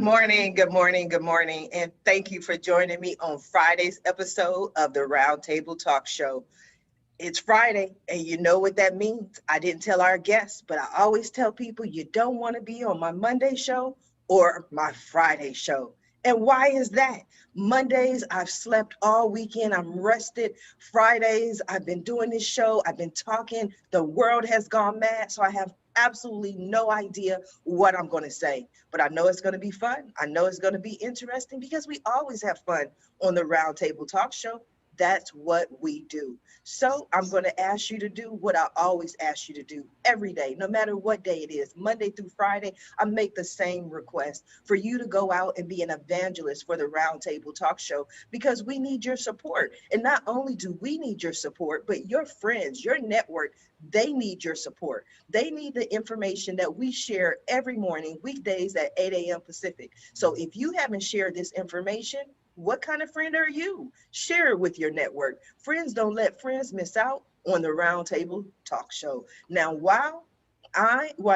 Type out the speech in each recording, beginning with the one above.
morning, good morning, good morning, and thank you for joining me on Friday's episode of the Roundtable Talk Show. It's Friday, and you know what that means. I didn't tell our guests, but I always tell people you don't want to be on my Monday show or my Friday show. And why is that? Mondays, I've slept all weekend. I'm rested. Fridays, I've been doing this show. I've been talking. The world has gone mad. So I have absolutely no idea what I'm going to say. But I know it's going to be fun. I know it's going to be interesting because we always have fun on the Roundtable Talk Show. That's what we do. So I'm going to ask you to do what I always ask you to do every day, no matter what day it is, Monday through Friday. I make the same request for you to go out and be an evangelist for the Roundtable Talk Show, because we need your support. And not only do we need your support, but your friends, your network, they need your support. They need the information that we share every morning, weekdays at 8 a.m. Pacific. So if you haven't shared this information, what kind of friend are you? Share it with your network. Friends don't let friends miss out on the Roundtable Talk Show. Now, while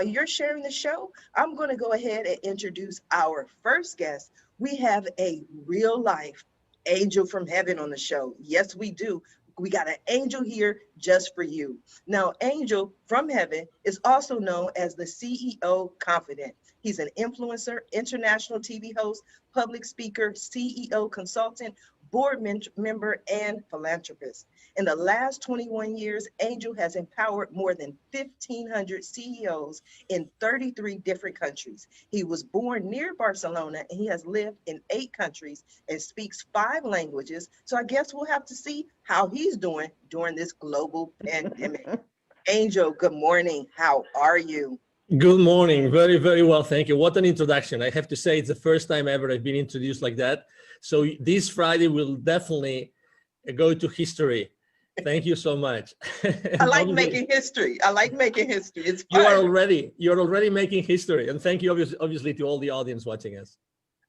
you're sharing the show, I'm going to go ahead and introduce our first guest. We have a real life angel from heaven on the show. Yes, we do. We got an angel here just for you. Now, Angel from heaven is also known as the CEO Confidant. He's an influencer, international TV host, public speaker, CEO consultant, board member, and philanthropist. In the last 21 years, Angel has empowered more than 1,500 CEOs in 33 different countries. He was born near Barcelona, and he has lived in 8 countries and speaks 5 languages. So I guess we'll have to see how he's doing during this global pandemic. Angel, good morning. How are you? Good morning. Very, very well. Thank you. What an introduction. I have to say it's the first time ever I've been introduced like that. So this Friday will definitely go to history. Thank you so much. I like making history. I like making history. It's fun. You're already making history. And thank you obviously to all the audience watching us.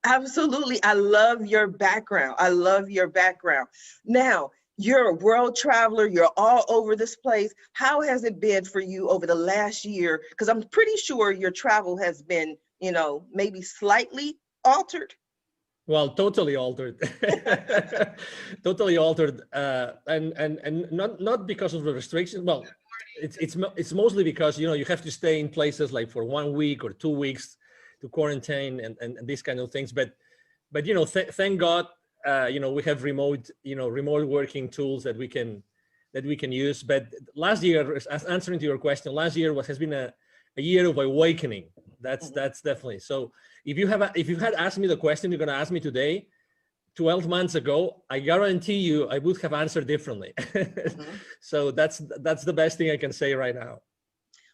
Absolutely. I love your background. I love your background. Now, you're a world traveler. You're all over this place. How has it been for you over the last year? Because I'm pretty sure your travel has been, maybe slightly altered. Well, totally altered. Totally altered. And not because of the restrictions. Well, it's mostly because, you have to stay in places like for 1 week or 2 weeks to quarantine and these kind of things. But thank God, we have remote working tools that we can use. But last year, as answering to your question, last year has been a year of awakening. That's definitely. So if you had asked me the question you're going to ask me today, 12 months ago, I guarantee you I would have answered differently. So that's the best thing I can say right now.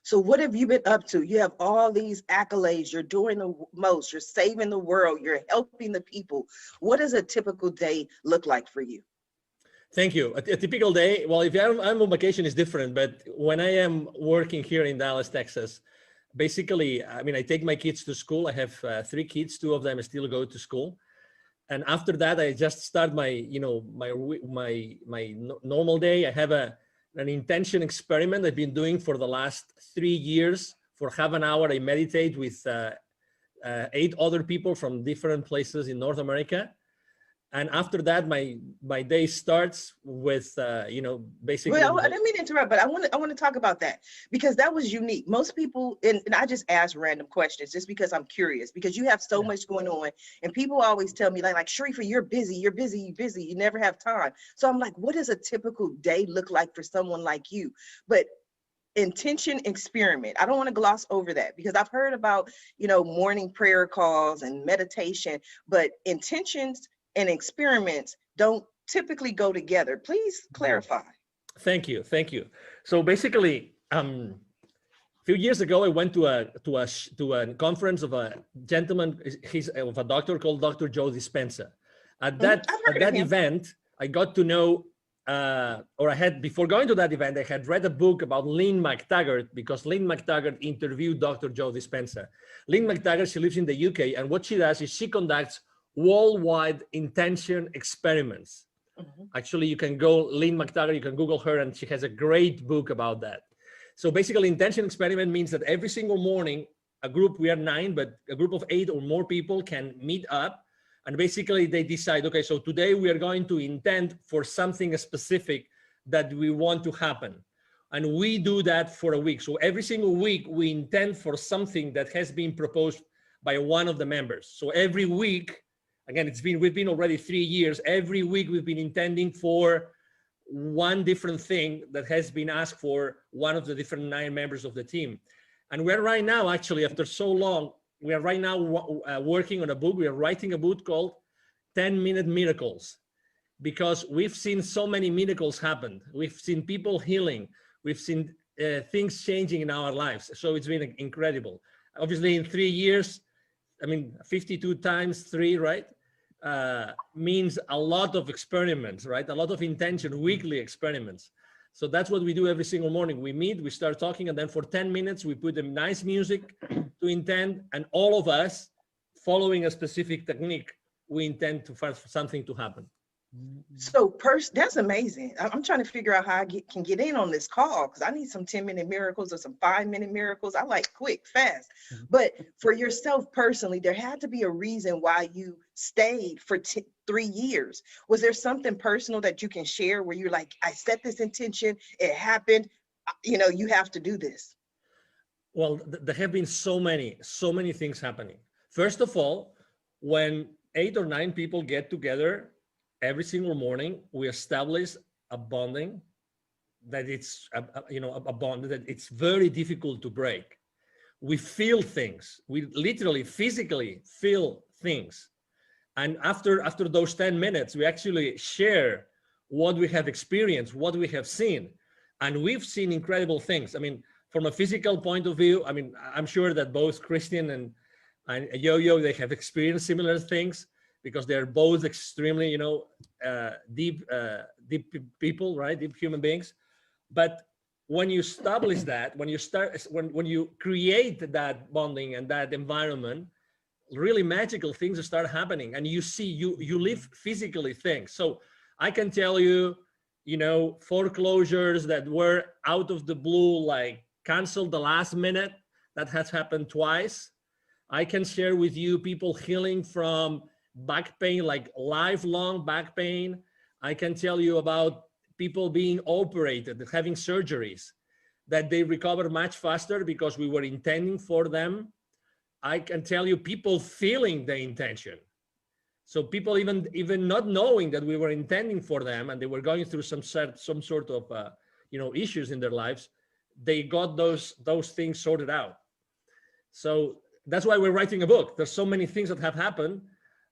So what have you been up to? You have all these accolades. You're doing the most. You're saving the world. You're helping the people. What does a typical day look like for you? Thank you. A typical day, well, if I'm on vacation, it's different. But when I am working here in Dallas, Texas, basically, I take my kids to school. I have 3 kids. 2 of them still go to school. And after that, I just start my normal day. I have an intention experiment I've been doing for the last 3 years. For half an hour, I meditate with 8 other people from different places in North America. And after that, my day starts with, basically. Well, I didn't mean to interrupt, but I want to talk about that, because that was unique. Most people, and I just ask random questions just because I'm curious, because you have so much going on, and people always tell me like Sharifa, you're busy, you never have time. So I'm like, what does a typical day look like for someone like you? But intention experiment, I don't want to gloss over that, because I've heard about, morning prayer calls and meditation, but intentions and experiments don't typically go together. Please clarify. Thank you. So basically, a few years ago, I went to a conference of a gentleman. He's of a doctor called Dr. Joe Dispenza. At that event, I got to know, before going to that event, I had read a book about Lynn McTaggart, because Lynn McTaggart interviewed Dr. Joe Dispenza. Lynn McTaggart, she lives in the UK, and what she does is she conducts worldwide intention experiments. Actually, you can go Lynn McTaggart, you can Google her, and she has a great book about that. So basically, intention experiment means that every single morning a group, we are 9, but a group of 8 or more people can meet up, and basically they decide, okay, so today we are going to intend for something specific that we want to happen. And we do that for a week. So every single week we intend for something that has been proposed by one of the members. So every week, again, we've been already 3 years. Every week we've been intending for one different thing that has been asked for one of the different 9 members of the team. And we're right now, actually, after so long, we are right now working on a book. We are writing a book called 10-Minute Miracles, because we've seen so many miracles happen. We've seen people healing. We've seen things changing in our lives. So it's been incredible. Obviously, in 3 years, I mean, 52 times 3, right? Means a lot of experiments, right? A lot of intention, weekly experiments. So that's what we do every single morning. We meet, we start talking, and then for 10 minutes, we put them nice music to intend, and all of us, following a specific technique, we intend for something to happen. So that's amazing. I'm trying to figure out how I can get in on this call, because I need some 10-minute miracles or some 5-minute miracles. I like quick, fast. But for yourself personally, there had to be a reason why you stayed for 3 years. Was there something personal that you can share where you're like, I set this intention, it happened, you have to do this? Well, there have been so many things happening. First of all, when 8 or 9 people get together every single morning, we establish a bonding that it's a bond that it's very difficult to break. We feel things. We literally physically feel things. And after those 10 minutes, we actually share what we have experienced, what we have seen. And we've seen incredible things. I mean, from a physical point of view, I mean, I'm sure that both Christian and Yo-Yo, they have experienced similar things, because they're both extremely, deep people, right? Deep human beings. But when you establish that, when you create that bonding and that environment, really magical things start happening, and you live physically things. So I can tell you, foreclosures that were out of the blue, like canceled the last minute, that has happened twice. I can share with you people healing from back pain, like lifelong back pain. I can tell you about people being operated, having surgeries, that they recover much faster because we were intending for them. I can tell you people feeling the intention. So people even not knowing that we were intending for them, and they were going through some sort of issues in their lives, they got those things sorted out. So that's why we're writing a book. There's so many things that have happened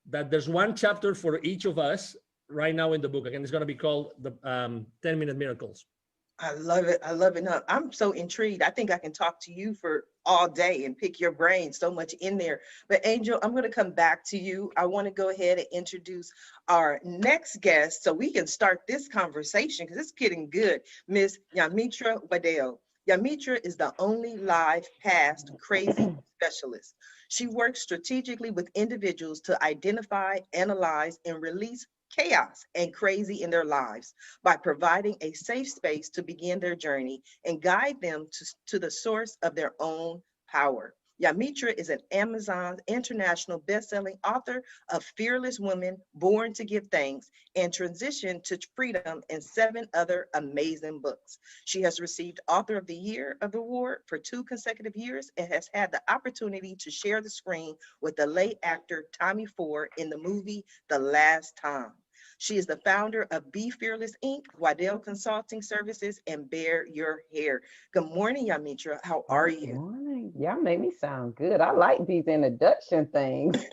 that there's one chapter for each of us right now in the book. Again, it's going to be called the 10-Minute Miracles. I love it. I love it. No, I'm so intrigued. I think I can talk to you for all day and pick your brain, so much in there. But Angel, I'm going to come back to you. I want to go ahead and introduce our next guest so we can start this conversation, because it's getting good. Miss Yamitra Wadeo. Yamitra is the only live past crazy specialist. She works strategically with individuals to identify, analyze, and release chaos and crazy in their lives by providing a safe space to begin their journey and guide them to the source of their own power. Yamitra is an Amazon international best-selling author of Fearless Women, Born to Give Thanks, and Transition to Freedom, and 7 other amazing books. She has received Author of the Year award for 2 consecutive years and has had the opportunity to share the screen with the late actor Tommy Ford in the movie The Last Time. She is the founder of Be Fearless Inc., Waddell Consulting Services, and Bear Your Hair. Good morning, Yamitra. How are you? Good morning. Y'all made me sound good. I like these introduction things.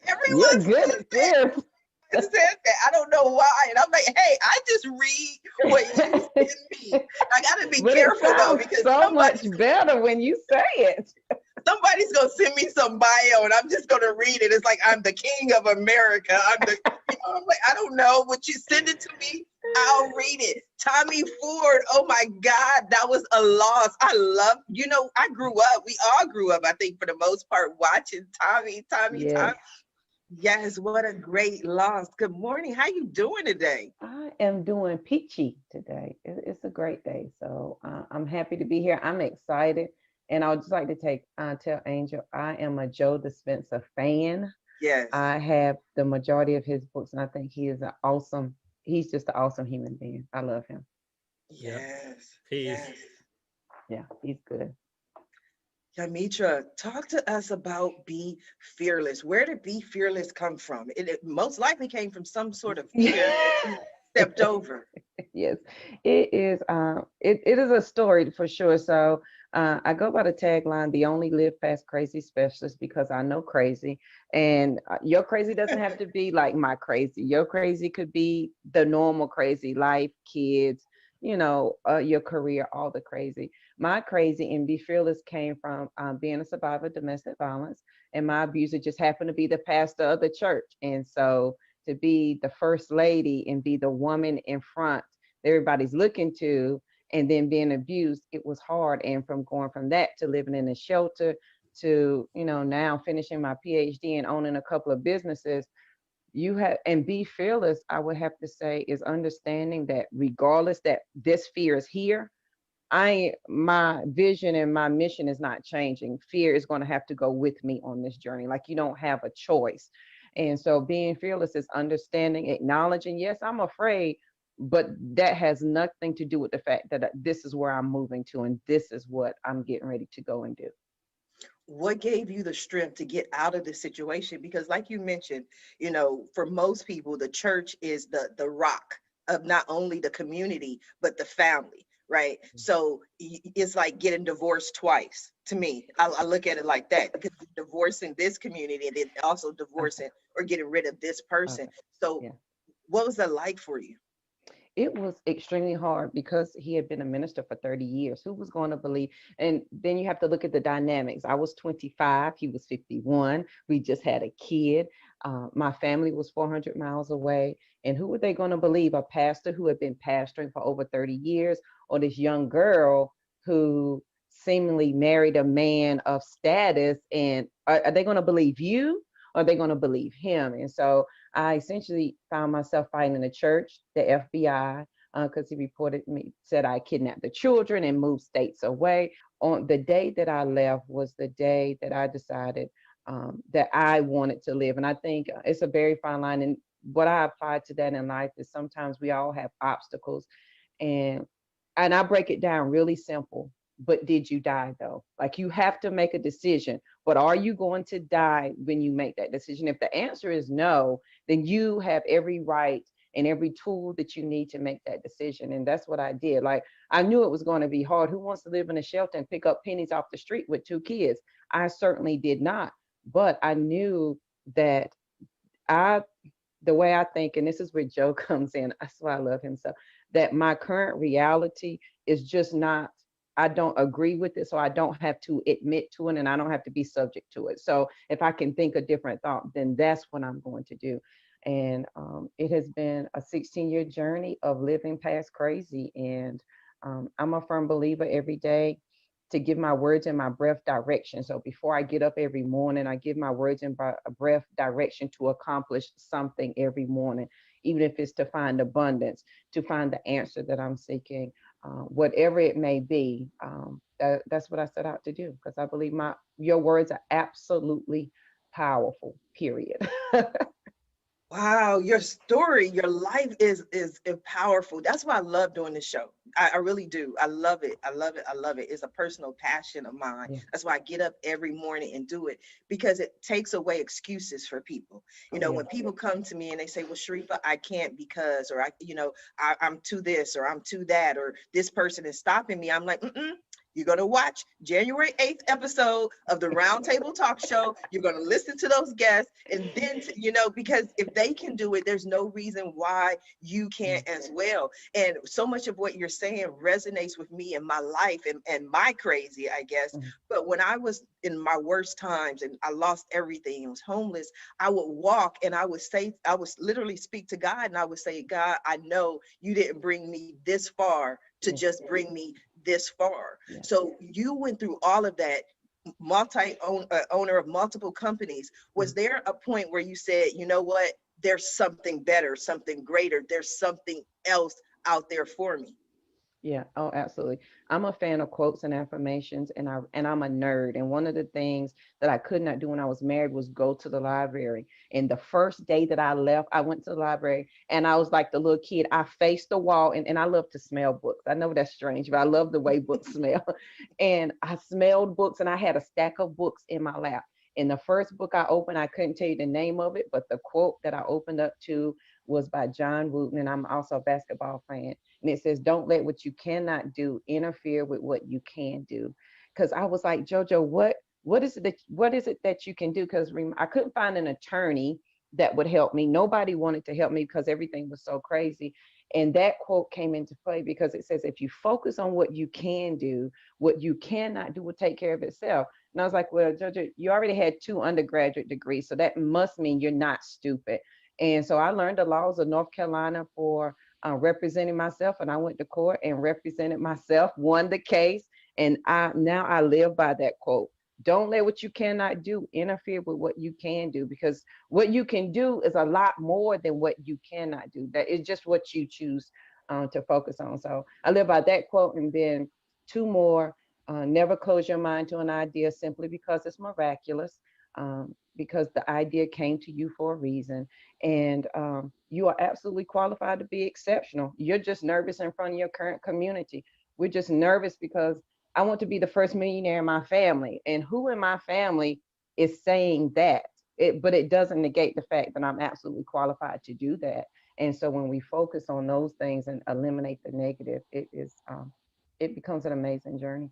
Everyone good at this. said that. I don't know why. And I'm like, hey, I just read what you send me. I got to be careful, though, because so much better when you say it. Somebody's going to send me some bio and I'm just going to read it. It's like, I'm the king of America. I'm like, I don't know. Would you send it to me? I'll read it. Tommy Ford. Oh my God. That was a loss. I love, I grew up. We all grew up, I think, for the most part, watching Tommy. Yes. What a great loss. Good morning. How you doing today? I am doing peachy today. It's a great day. So I'm happy to be here. I'm excited And I would just like to tell Angel, I am a Joe Dispenza fan. Yes. I have the majority of his books, and I think he's just an awesome human being. I love him. Yeah, Yes. he is. Yes. Yeah, he's good. Yamitra, talk to us about Be Fearless. Where did Be Fearless come from? It most likely came from some sort of fear that you stepped over. Yes, it is. It is a story for sure. So I go by the tagline, "The only live past crazy specialist," because I know crazy, and your crazy doesn't have to be like my crazy. Your crazy could be the normal crazy, life, kids, your career, all the crazy. My crazy and Be Fearless came from being a survivor of domestic violence, and my abuser just happened to be the pastor of the church, and so to be the first lady and be the woman in front that everybody's looking to, and then being abused, it was hard. And from going from that to living in a shelter to, now finishing my PhD and owning a couple of businesses, you have, and Be Fearless, I would have to say, is understanding that regardless that this fear is here, my vision and my mission is not changing. Fear is going to have to go with me on this journey. Like, you don't have a choice. And so being fearless is understanding, acknowledging, yes, I'm afraid, but that has nothing to do with the fact that this is where I'm moving to and this is what I'm getting ready to go and do. What gave you the strength to get out of this situation? Because like you mentioned, for most people, the church is the rock of not only the community, but the family, right? So it's like getting divorced twice to me. I look at it like that, because you're divorcing this community and then also Okay. divorcing or getting rid of this person. Okay. So Yeah. what was that like for you? It was extremely hard because he had been a minister for 30 years. Who was going to believe? And then you have to look at the dynamics. I was 25, he was 51. We just had a kid. My family was 400 miles away. And who were they going to believe? A pastor who had been pastoring for over 30 years, or this young girl who seemingly married a man of status? And are they going to believe you? Or are they going to believe him? And so I essentially found myself fighting in the church, the FBI, because he reported me, said I kidnapped the children and moved states away. On the day that I left was the day that I decided that I wanted to live. And I think it's a very fine line. And what I applied to that in life is sometimes we all have obstacles, and I break it down really simple. But did you die though? Like, you have to make a decision. But are you going to die when you make that decision? If the answer is no, then you have every right and every tool that you need to make that decision. And that's what I did. Like, I knew it was going to be hard. Who wants to live in a shelter and pick up pennies off the street with two kids? I certainly did not. But I knew that I, the way I think, and this is where Joe comes in, that's why I love him so, that my current reality is just not, I don't agree with it. So I don't have to admit to it, and I don't have to be subject to it. So if I can think a different thought, then that's what I'm going to do. And it has been a 16-year journey of living past crazy. And I'm a firm believer every day to give my words and my breath direction. So before I get up every morning, I give my words and breath direction to accomplish something every morning, even if it's to find abundance, to find the answer that I'm seeking, whatever it may be. That's what I set out to do, because I believe your words are absolutely powerful, period. Wow, your story, your life is powerful. That's why I love doing this show. I really do. I love it. I love it. I love it. It's a personal passion of mine. Yeah. That's why I get up every morning and do it, because it takes away excuses for people. Yeah. When people come to me and they say, "Well, Sharifa, I can't because," or I'm too this or I'm too that, or this person is stopping me. I'm like, you're going to watch January 8th episode of the Roundtable Talk Show. You're going to listen to those guests. And then, because if they can do it, there's no reason why you can't as well. And so much of what you're saying resonates with me in my life and my crazy, I guess. Mhm. But when I was in my worst times and I lost everything and was homeless, I would walk and I would literally speak to God, and I would say, God, I know you didn't bring me this far to just bring me this far. Yeah. So you went through all of that, owner of multiple companies. Was there a point where you said, you know what, there's something better, something greater, there's something else out there for me? Yeah, oh, absolutely. I'm a fan of quotes and affirmations, and I'm a nerd. And one of the things that I could not do when I was married was go to the library. And the first day that I left, I went to the library, and I was like the little kid. I faced the wall, and I love to smell books. I know that's strange, but I love the way books smell. And I smelled books, and I had a stack of books in my lap. And the first book I opened, I couldn't tell you the name of it, but the quote that I opened up to was by John Wooten, and I'm also a basketball fan. And it says, "Don't let what you cannot do interfere with what you can do." Because I was like, JoJo, what is it that you can do? Because I couldn't find an attorney that would help me. Nobody wanted to help me because everything was so crazy. And that quote came into play because it says, if you focus on what you can do, what you cannot do will take care of itself. And I was like, well, JoJo, you already had 2 undergraduate degrees, so that must mean you're not stupid. And so I learned the laws of North Carolina for representing myself, and I went to court and represented myself, won the case, and I live by that quote. Don't let what you cannot do interfere with what you can do, because what you can do is a lot more than what you cannot do. That is just what you choose to focus on. So I live by that quote, and then 2 more. Never close your mind to an idea simply because it's miraculous, because the idea came to you for a reason. And you are absolutely qualified to be exceptional. You're just nervous in front of your current community. We're just nervous because I want to be the first millionaire in my family. And who in my family is saying that? But it doesn't negate the fact that I'm absolutely qualified to do that. And so when we focus on those things and eliminate the negative, it becomes an amazing journey.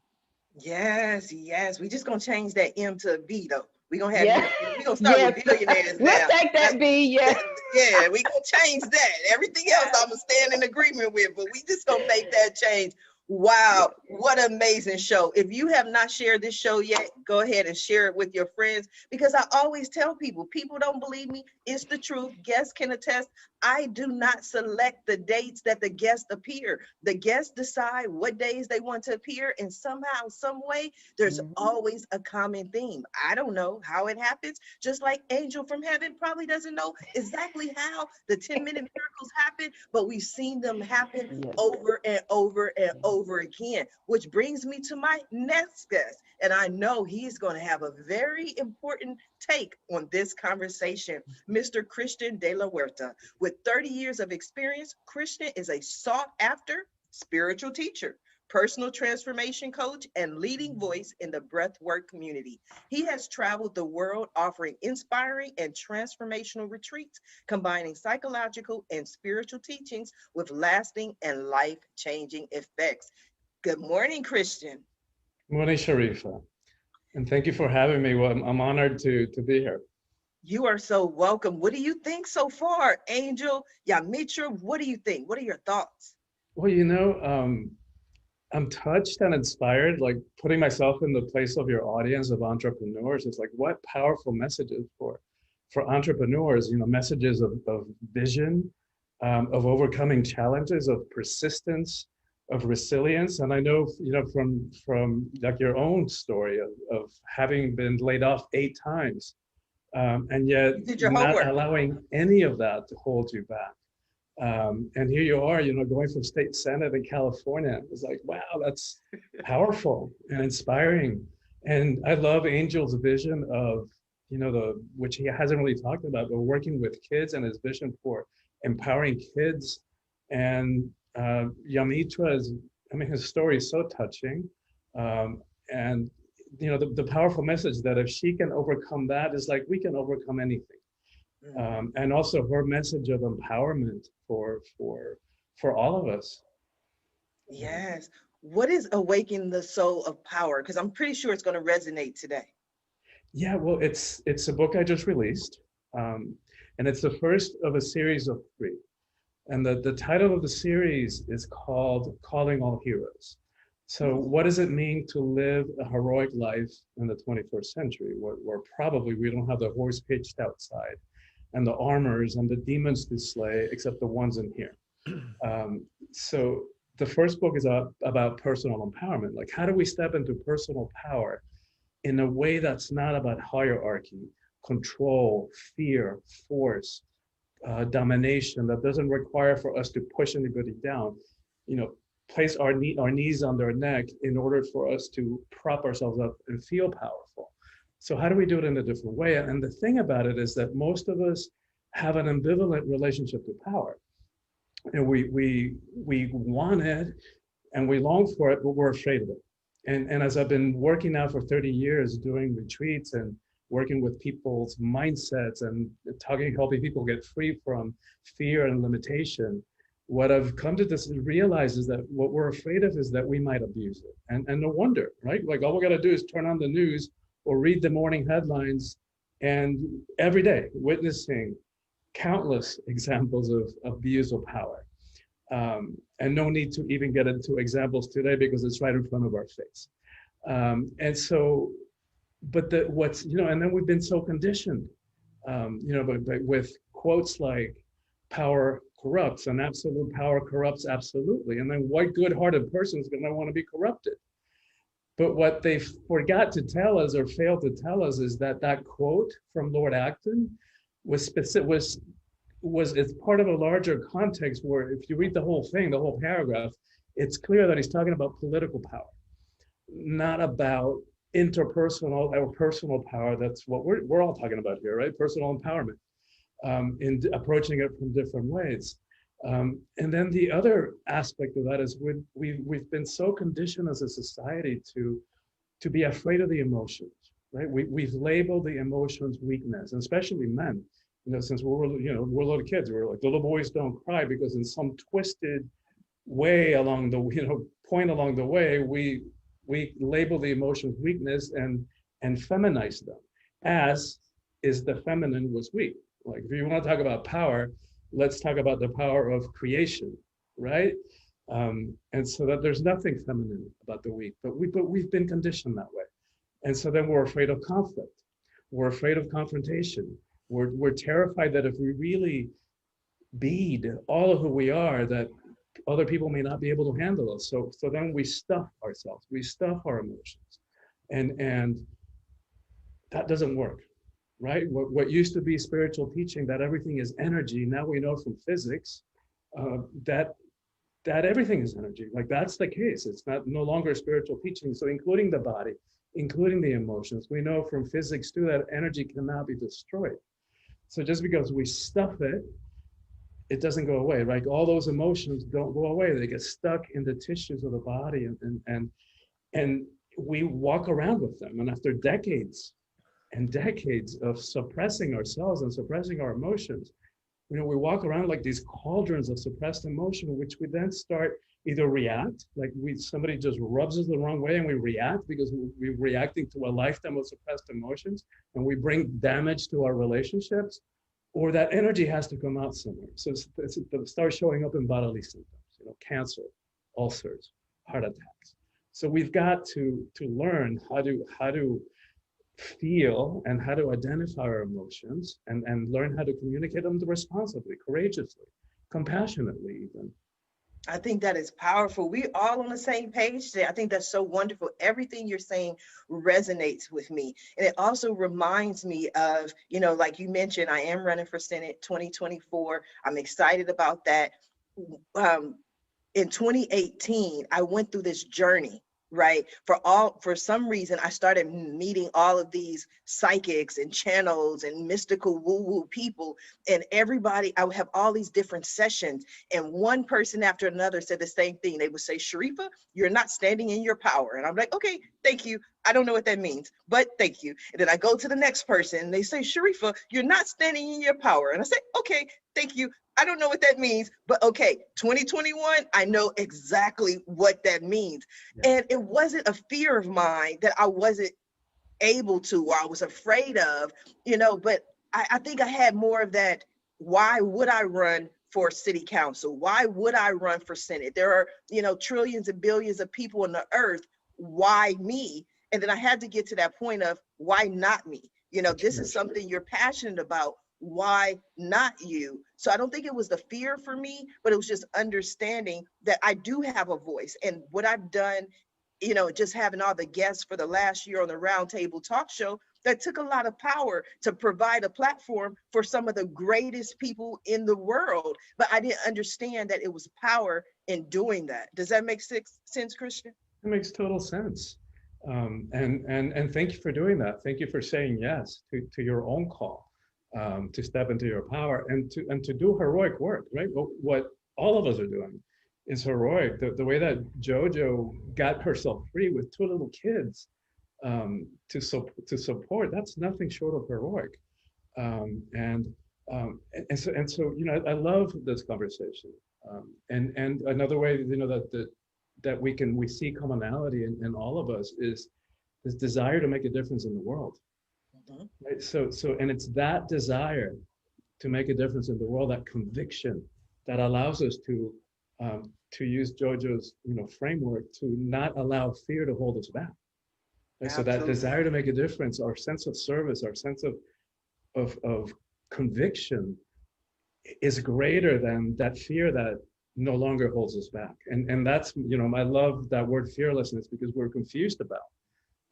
Yes, yes. We just gonna change that M to a B though. We're gonna have Yeah. we gonna start Yes. with billionaires We'll now. take that B. Yeah. Yeah, we gonna change that. Everything else I'm gonna stand in agreement with, but we just gonna make that change. Wow, what an amazing show. If you have not shared this show yet, go ahead and share it with your friends, because I always tell people don't believe me. It's the truth. Guests can attest. I do not select the dates that the guests appear. The guests decide what days they want to appear, and somehow, some way, there's always a common theme. I don't know how it happens, just like Angel from Heaven probably doesn't know exactly how the 10-minute miracles happen, but we've seen them happen Yes. over and over and over again, which brings me to my next guest. And I know he's going to have a very important take on this conversation, Mr. Christian de la Huerta. With 30 years of experience, Christian is a sought after spiritual teacher, personal transformation coach, and leading voice in the breathwork community. He has traveled the world offering inspiring and transformational retreats, combining psychological and spiritual teachings with lasting and life-changing effects. Good morning, Christian. Morning, Sharifa. And thank you for having me. Well, I'm honored to be here. You are so welcome. What do you think so far, Angel, Yamitra? What do you think? What are your thoughts? Well, I'm touched and inspired, like putting myself in the place of your audience of entrepreneurs. It's like, what powerful messages for entrepreneurs, messages of vision, of overcoming challenges, of persistence, of resilience. And I know, from like your own story of having been laid off 8 times, and yet not allowing any of that to hold you back. And here you are, going from state senate in California. It's like, wow, that's powerful and inspiring. And I love Angel's vision of, which he hasn't really talked about, but working with kids and his vision for empowering kids. And Yamitra his story is so touching. And the powerful message that if she can overcome that, is like we can overcome anything. And also her message of empowerment for all of us. Yes. What is Awaken the Soul of Power? Because I'm pretty sure it's going to resonate today. Yeah, well, it's a book I just released, and it's the first of a series of 3. And the title of the series is called Calling All Heroes. So what does it mean to live a heroic life in the 21st century, where probably we don't have the horse pitched outside and the armors and the demons to slay, except the ones in here. So the first book is about personal empowerment. Like, how do we step into personal power in a way that's not about hierarchy, control, fear, force, domination, that doesn't require for us to push anybody down, place our knees on their neck in order for us to prop ourselves up and feel powerful. So how do we do it in a different way? And the thing about it is that most of us have an ambivalent relationship to power. And we want it and we long for it, but we're afraid of it. And as I've been working now for 30 years, doing retreats and working with people's mindsets and helping people get free from fear and limitation, what I've come to realize is that what we're afraid of is that we might abuse it. And no wonder, right? Like all we got to do is turn on the news or read the morning headlines, and every day witnessing countless examples of abuse of power. And no need to even get into examples today because it's right in front of our face. And so, but and then we've been so conditioned, but with quotes like power corrupts and absolute power corrupts absolutely. And then what good-hearted person is going to want to be corrupted? But what they forgot to tell us or failed to tell us is that quote from Lord Acton was it's part of a larger context where if you read the whole thing, the whole paragraph, it's clear that he's talking about political power, not about interpersonal or personal power. That's what we're all talking about here, right? Personal empowerment, in approaching it from different ways. And then the other aspect of that is we've been so conditioned as a society to be afraid of the emotions, right? We've labeled the emotions weakness, and especially men. Since we're little kids, we're like, little boys don't cry, because in some twisted way along the point along the way, we label the emotions weakness and feminize them, as is the feminine was weak. Like if you want to talk about power, let's talk about the power of creation, right? And so that there's nothing feminine about the weak, but we've been conditioned that way. And so then we're afraid of conflict. We're afraid of confrontation. We're terrified that if we really bead all of who we are, that other people may not be able to handle us. So then we stuff ourselves, we stuff our emotions, and that doesn't work, right? What used to be spiritual teaching, that everything is energy, now we know from physics that everything is energy. Like that's the case. It's no longer spiritual teaching. So including the body, including the emotions, we know from physics too that energy cannot be destroyed. So just because we stuff it, it doesn't go away, right? All those emotions don't go away. They get stuck in the tissues of the body, and we walk around with them. And after decades and decades of suppressing ourselves and suppressing our emotions, we walk around like these cauldrons of suppressed emotion, which we then start either react, like somebody just rubs us the wrong way and we react because we're reacting to a lifetime of suppressed emotions, and we bring damage to our relationships, or that energy has to come out somewhere. So it starts showing up in bodily symptoms, cancer, ulcers, heart attacks. So we've got to learn how to feel and how to identify our emotions and learn how to communicate them responsibly, courageously, compassionately even. I think that is powerful. We're all on the same page today. I think that's so wonderful. Everything you're saying resonates with me. And it also reminds me of, like you mentioned, I am running for Senate 2024. I'm excited about that. In 2018, I went through this journey, right? For some reason, I started meeting all of these psychics and channels and mystical woo-woo people, and everybody, I would have all these different sessions, and one person after another said the same thing. They would say, Sharifa, you're not standing in your power. And I'm like, okay, thank you. I don't know what that means, but thank you. And then I go to the next person and they say, Sharifa, you're not standing in your power. And I say, okay, thank you. I don't know what that means, but okay, 2021, I know exactly what that means. Yeah. And it wasn't a fear of mine that I wasn't able to, or I was afraid of, but I think I had more of that. Why would I run for city council? Why would I run for Senate? There are, trillions and billions of people on the earth. Why me? And then I had to get to that point of why not me? This is something you're passionate about. Why not you? So I don't think it was the fear for me, but it was just understanding that I do have a voice. And what I've done, just having all the guests for the last year on the Roundtable Talk Show, That took a lot of power to provide a platform for some of the greatest people in the world. But I didn't understand that it was power in doing that. Does that make sense, Christian? It makes total sense. And thank you for doing that. Thank you for saying yes to your own call, to step into your power and to do heroic work, right? What all of us are doing is heroic. The way that JoJo got herself free with two little kids to support, that's nothing short of heroic. And so I love this conversation. And another way that we see commonality in all of us is this desire to make a difference in the world. Mm-hmm. Right? So and it's that desire to make a difference in the world, that conviction, that allows us to use JoJo's framework to not allow fear to hold us back. Right? So that desire to make a difference, our sense of service, our sense of conviction is greater than that fear that no longer holds us back. And that's, I love that word fearlessness, because we're confused about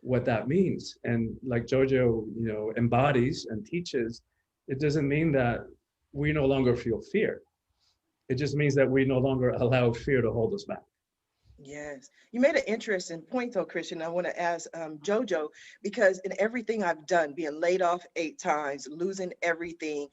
what that means. And like JoJo, embodies and teaches, it doesn't mean that we no longer feel fear. It just means that we no longer allow fear to hold us back. Yes. You made an interesting point though, Christian. I want to ask JoJo, because in everything I've done, being laid off 8 times, losing everything,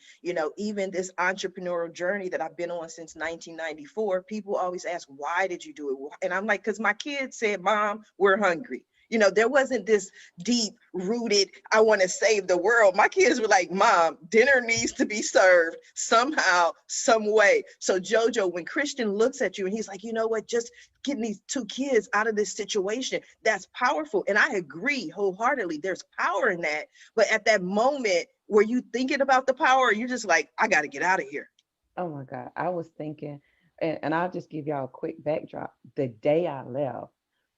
even this entrepreneurial journey that I've been on since 1994, people always ask, why did you do it? And I'm like, because my kids said, Mom, we're hungry. There wasn't this deep rooted, I want to save the world. My kids were like, Mom, dinner needs to be served somehow, some way. So JoJo, when Christian looks at you and he's like, you know what, just getting these 2 kids out of this situation, that's powerful. And I agree wholeheartedly, there's power in that. But at that moment, were you thinking about the power, or you're just like, I got to get out of here? Oh my God. I was thinking, and I'll just give y'all a quick backdrop. The day I left,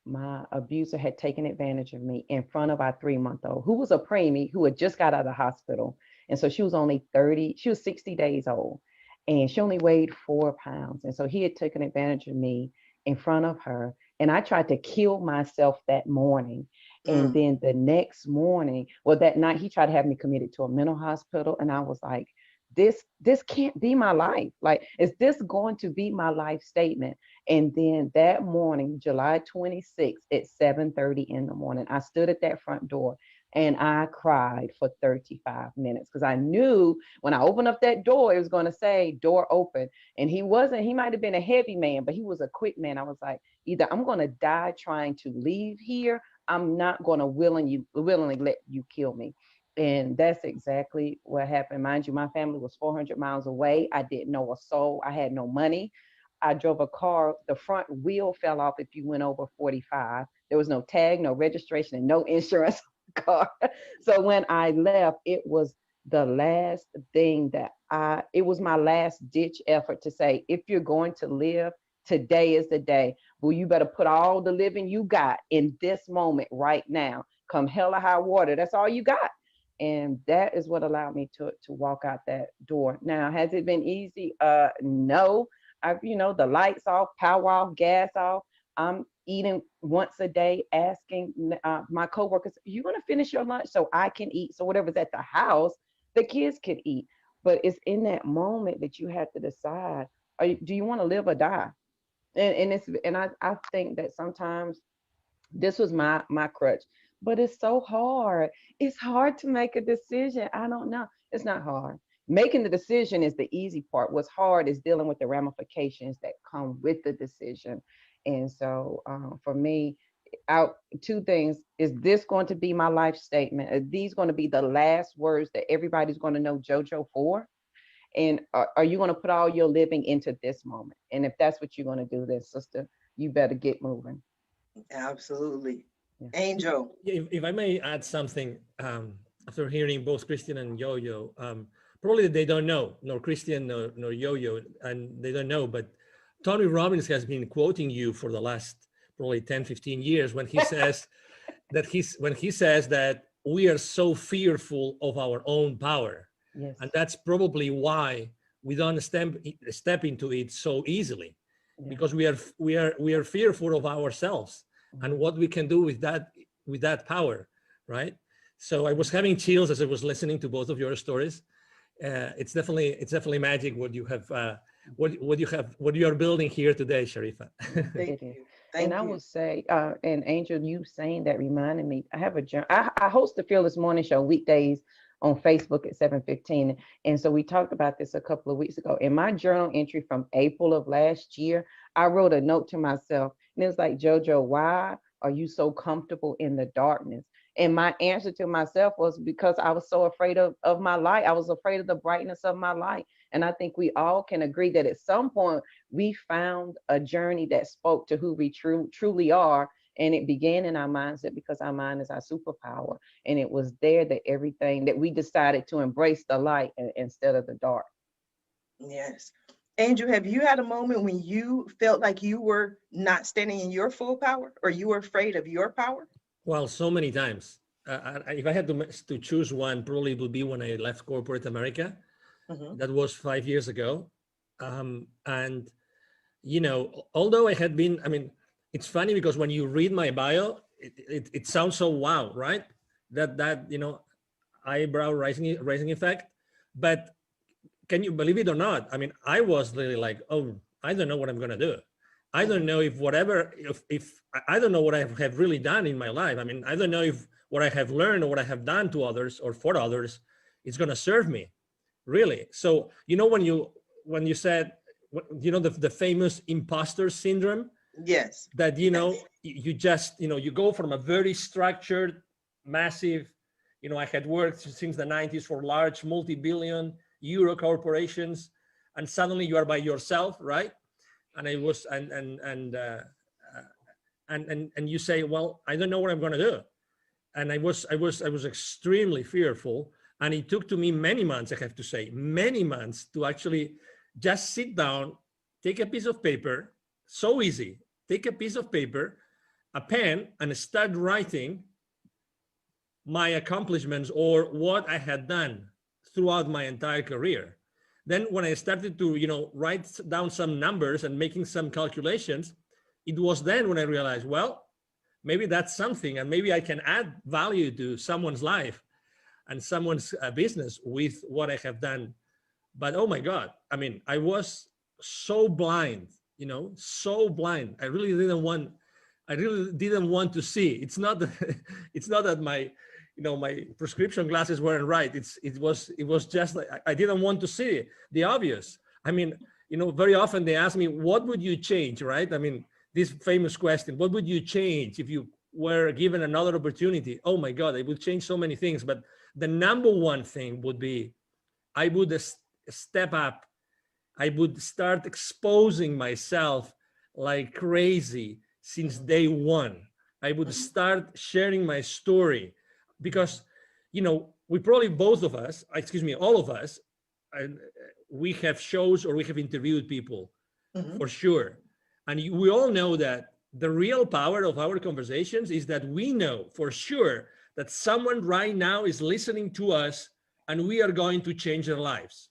my abuser had taken advantage of me in front of our 3-month-old, who was a preemie, who had just got out of the hospital. And so she was only 60 days old, and she only weighed 4 pounds. And so he had taken advantage of me in front of her. And I tried to kill myself that morning. And then the next morning, that night, he tried to have me committed to a mental hospital. And I was like, this can't be my life. Like, is this going to be my life statement? And then that morning, July 26th at 7:30 in the morning, I stood at that front door and I cried for 35 minutes, because I knew when I opened up that door, it was going to say door open. And he might have been a heavy man, but he was a quick man. I was like, either I'm going to die trying to leave here, I'm not going to willingly let you kill me. And that's exactly what happened. Mind you, my family was 400 miles away. I didn't know a soul. I had no money. I drove a car. The front wheel fell off if you went over 45. There was no tag, no registration, and no insurance on the car. So when I left, it was the last thing it was my last ditch effort to say, if you're going to live, today is the day. Well, you better put all the living you got in this moment right now. Come hell or high water. That's all you got. And that is what allowed me to walk out that door. Now, has it been easy? No. The lights off, power off, gas off. I'm eating once a day, asking my coworkers, are you going to finish your lunch so I can eat? So whatever's at the house, the kids can eat. But it's in that moment that you have to decide, do you want to live or die? And I think that sometimes this was my crutch. But it's so hard. It's hard to make a decision. I don't know. It's not hard. Making the decision is the easy part. What's hard is dealing with the ramifications that come with the decision. And so for me, 2 things. Is this going to be my life statement? Are these going to be the last words that everybody's going to know JoJo for? And are you going to put all your living into this moment? And if that's what you're going to do, then sister, you better get moving. Absolutely. Angel. If I may add something, after hearing both Christian and Yo-Yo, probably they don't know, nor Christian nor Yo-Yo, and they don't know, but Tony Robbins has been quoting you for the last probably 10, 15 years when he says that we are so fearful of our own power. Yes. And that's probably why we don't step into it so easily, because we are fearful of ourselves and what we can do with that power, right? So I was having chills as I was listening to both of your stories. It's definitely magic what you have, what you are building here today, Sharifa. Thank It is. you. And Thank I you. will say, and Angel, you saying that reminded me, I have a journal. I host the Fearless Morning Show weekdays on Facebook at 7:15. And so we talked about this a couple of weeks ago. In my journal entry from April of last year, I wrote a note to myself, and it was like, JoJo, why are you so comfortable in the darkness? And my answer to myself was because I was so afraid of my light. I was afraid of the brightness of my light. And I think we all can agree that at some point we found a journey that spoke to who we truly are. And it began in our mindset because our mind is our superpower. And it was there that everything that we decided to embrace the light instead of the dark. Yes. Angel, have you had a moment when you felt like you were not standing in your full power, or you were afraid of your power? Well, so many times. If I had to choose one, probably it would be when I left corporate America. Mhm. That was 5 years ago. And, although I had been, I mean, it's funny because when you read my bio, it sounds so wow, right? That eyebrow raising effect. But can you believe it or not? I mean, I was really like, oh, I don't know what I'm going to do. I don't know if I don't know what I have really done in my life. I mean, I don't know if what I have learned or what I have done to others or for others is going to serve me, really. So, when you said, the famous imposter syndrome, Yes. that, you just, you go from a very structured, massive, I had worked since the 90s for large multi-billion euro corporations, and suddenly you are by yourself, right? And I was, and you say, well, I don't know what I'm going to do. And I was extremely fearful. And it took to me many months, I have to say, many months to actually just sit down, take a piece of paper, so easy, take a piece of paper, a pen, and start writing my accomplishments or what I had done throughout my entire career. Then when I started to, write down some numbers and making some calculations, it was then when I realized, well, maybe that's something, and maybe I can add value to someone's life and someone's business with what I have done. But oh my God, I mean, I was so blind, so blind. I really didn't want to see. It's not that, it's not that my prescription glasses weren't right. It was just like, I didn't want to see the obvious. I mean, very often they ask me, what would you change, right? I mean, this famous question, what would you change if you were given another opportunity? Oh my God, I would change so many things. But the number one thing would be, I would step up. I would start exposing myself like crazy since day one. I would start sharing my story, because, we probably both of us, all of us, we have shows or we have interviewed people, for sure. And we all know that the real power of our conversations is that we know for sure that someone right now is listening to us and we are going to change their lives.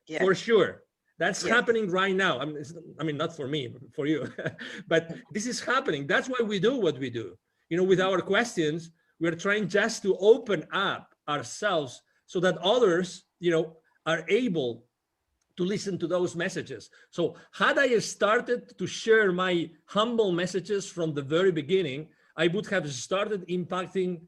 Yes. For sure. That's Yes. happening right now. I mean, not for me, but for you, but this is happening. That's why we do what we do. With our questions, we're trying just to open up ourselves so that others, are able to listen to those messages. So had I started to share my humble messages from the very beginning, I would have started impacting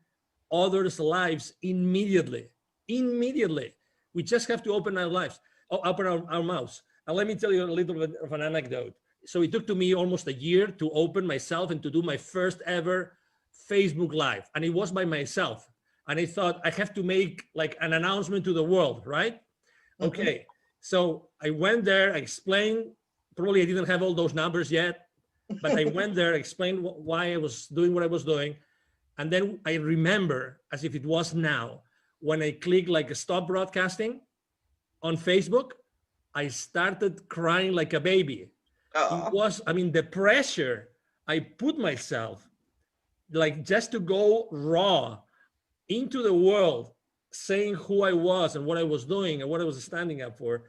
others' lives immediately. Immediately. We just have to open our mouths. And let me tell you a little bit of an anecdote. So it took to me almost a year to open myself and to do my first ever Facebook Live. And it was by myself. And I thought I have to make like an announcement to the world, right? Okay. So I went there, I explained, probably I didn't have all those numbers yet, but I went there, explained why I was doing what I was doing. And then I remember, as if it was now, when I clicked like stop broadcasting on Facebook, I started crying like a baby. It was, the pressure I put myself, like just to go raw into the world, saying who I was and what I was doing and what I was standing up for.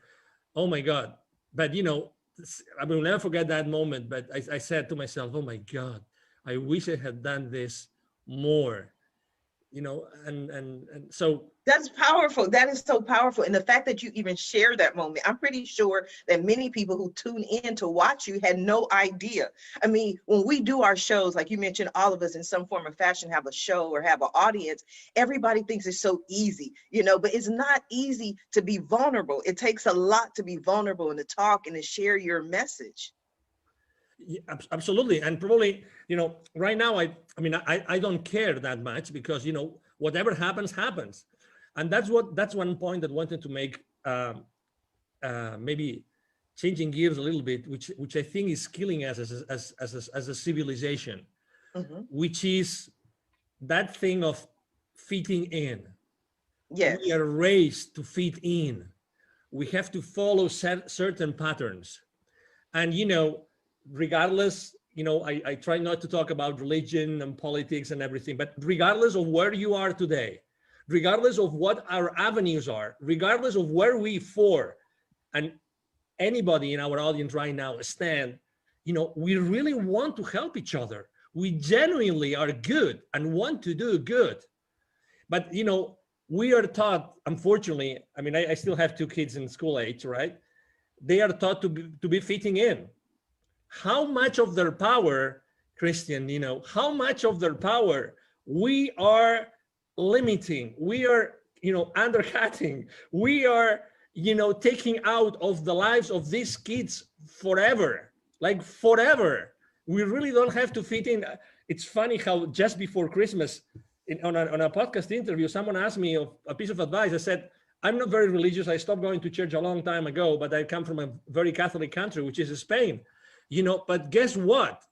Oh my God. But I will never forget that moment. But I said to myself, oh my God, I wish I had done this more and so That's powerful. That is so powerful. And the fact that you even share that moment, I'm pretty sure that many people who tune in to watch you had no idea. I mean, when we do our shows, like you mentioned, all of us in some form or fashion have a show or have an audience, everybody thinks it's so easy, but it's not easy to be vulnerable. It takes a lot to be vulnerable and to talk and to share your message. yeah, absolutely. And probably, right now, I don't care that much because, whatever happens. And that's one point that I wanted to make, maybe changing gears a little bit, which I think is killing us as a civilization, which is that thing of fitting in. Yes. We are raised to fit in. We have to follow certain patterns. And, regardless, I try not to talk about religion and politics and everything, but regardless of where you are today, regardless of what our avenues are, regardless of where we for, and anybody in our audience right now stand, we really want to help each other. We genuinely are good and want to do good. But, we are taught, unfortunately, I still have 2 kids in school age, right? They are taught to be fitting in. How much of their power, Christian, how much of their power we are limiting, we are, undercutting, we are, taking out of the lives of these kids forever, like forever. We really don't have to fit in. It's funny how just before Christmas, on a podcast interview, someone asked me a piece of advice. I said, I'm not very religious. I stopped going to church a long time ago, but I come from a very Catholic country, which is Spain. But guess what?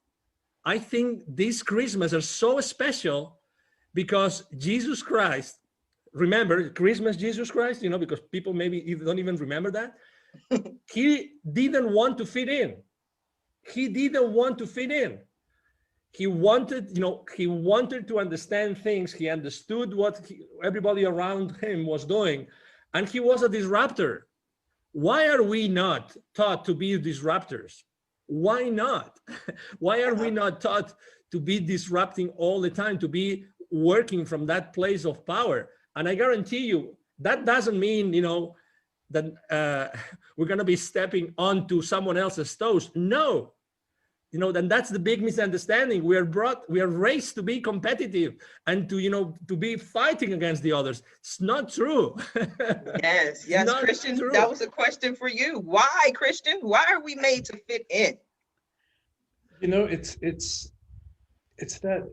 I think this Christmas are so special because Jesus Christ, remember Christmas, Jesus Christ, because people maybe don't even remember that. He didn't want to fit in. He didn't want to fit in. He wanted, he wanted to understand things. He understood what everybody around him was doing. And he was a disruptor. Why are we not taught to be disruptors? Why not? Why are we not taught to be disrupting all the time, to be working from that place of power? And I guarantee you, that doesn't mean, that we're going to be stepping onto someone else's toes. No. Then that's the big misunderstanding. We are raised to be competitive and to be fighting against the others. It's not true. Yes, Christian, true. That was a question for you. Why, Christian? Why are we made to fit in? It's that